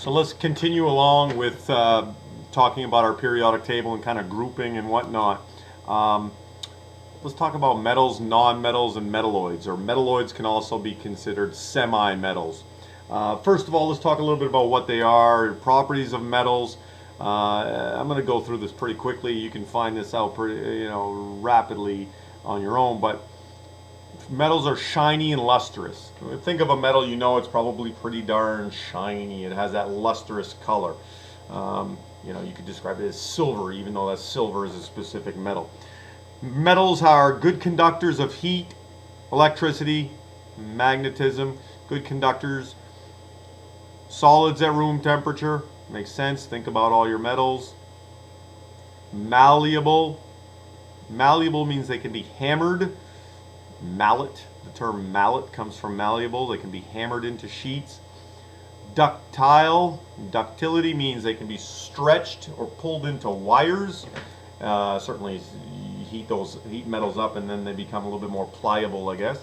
So let's continue along with talking about our periodic table and kind of grouping and whatnot. Let's talk about metals, non-metals, and metalloids, or metalloids can also be considered semi-metals. First of all, let's talk a little bit about what they are, properties of metals. I'm going to go through this pretty quickly. You can find this out pretty, rapidly on your own, but metals are shiny and lustrous. Think of a metal, it's probably pretty darn shiny. It has that lustrous color. You could describe it as silver, even though that silver is a specific metal. Metals are good conductors of heat, electricity, magnetism, good conductors. Solids at room temperature, makes sense. Think about all your metals. Malleable. Malleable means they can be hammered. Mallet, the term mallet comes from malleable. They can be hammered into sheets. Ductile, ductility means they can be stretched or pulled into wires. Certainly heat metals up and then they become a little bit more pliable, I guess.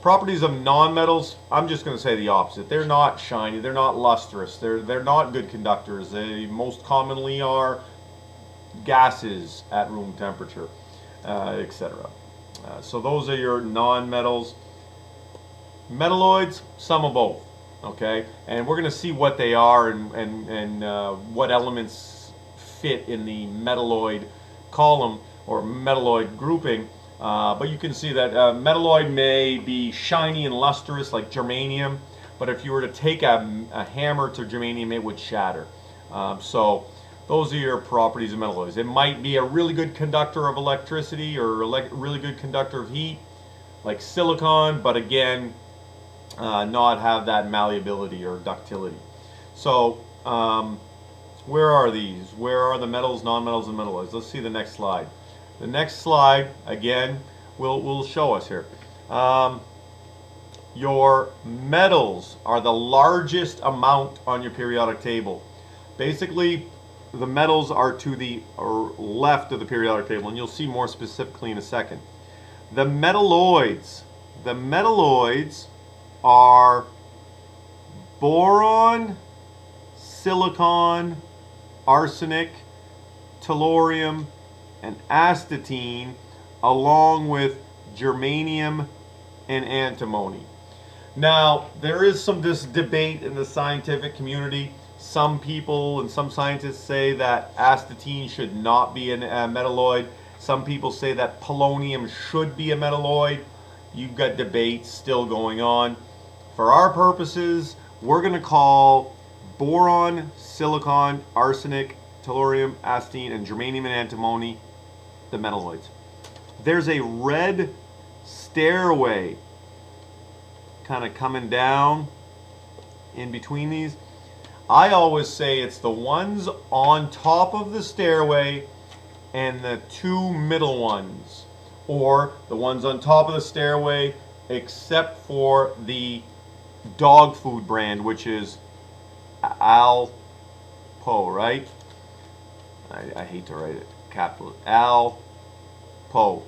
Properties of non-metals, I'm just going to say the opposite. They're not shiny, they're not lustrous, they're not good conductors. They most commonly are gases at room temperature, etc. So those are your non-metals. Metalloids, some of both, okay? And we're going to see what they are and what elements fit in the metalloid column or metalloid grouping. But you can see that metalloid may be shiny and lustrous like germanium, but if you were to take a hammer to germanium, it would shatter. So those are your properties of metalloids. It might be a really good conductor of electricity or really good conductor of heat, like silicon, but again, not have that malleability or ductility. So where are these? Where are the metals, non-metals, and metalloids? Let's see the next slide. The next slide, again, will show us here. Your metals are the largest amount on your periodic table. Basically, the metals are to the left of the periodic table, and you'll see more specifically in a second. The metalloids are boron, silicon, arsenic, tellurium, and astatine, along with germanium and antimony. Now, there is this debate in the scientific community. Some people and some scientists say that astatine should not be a metalloid. Some people say that polonium should be a metalloid. You've got debates still going on. For our purposes, we're going to call boron, silicon, arsenic, tellurium, astatine, and germanium and antimony the metalloids. There's a red stairway kind of coming down in between these. I always say it's the ones on top of the stairway and the two middle ones, or the ones on top of the stairway except for the dog food brand, which is Alpo, right? I hate to write it capital. Alpo.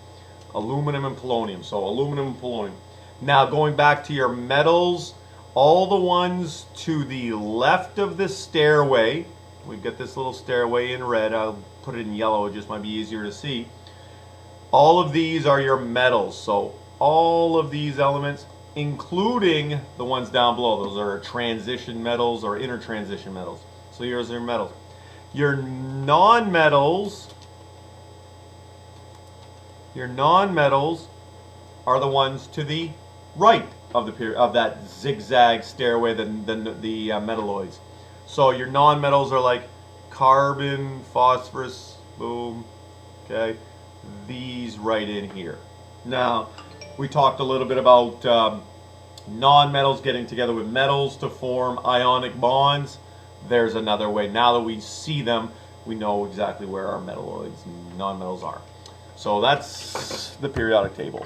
Aluminum and polonium. So aluminum and polonium. Now going back to your metals, all the ones to the left of the stairway, we've got this little stairway in red, I'll put it in yellow, it just might be easier to see. All of these are your metals. So all of these elements, including the ones down below, those are transition metals or intertransition metals. So here's your metals. Your non-metals are the ones to the right of that zigzag stairway, the metalloids. So your non-metals are like carbon, phosphorus, boom, okay, these right in here. Now, we talked a little bit about non-metals getting together with metals to form ionic bonds. There's another way. Now that we see them, we know exactly where our metalloids and non-metals are. So that's the periodic table.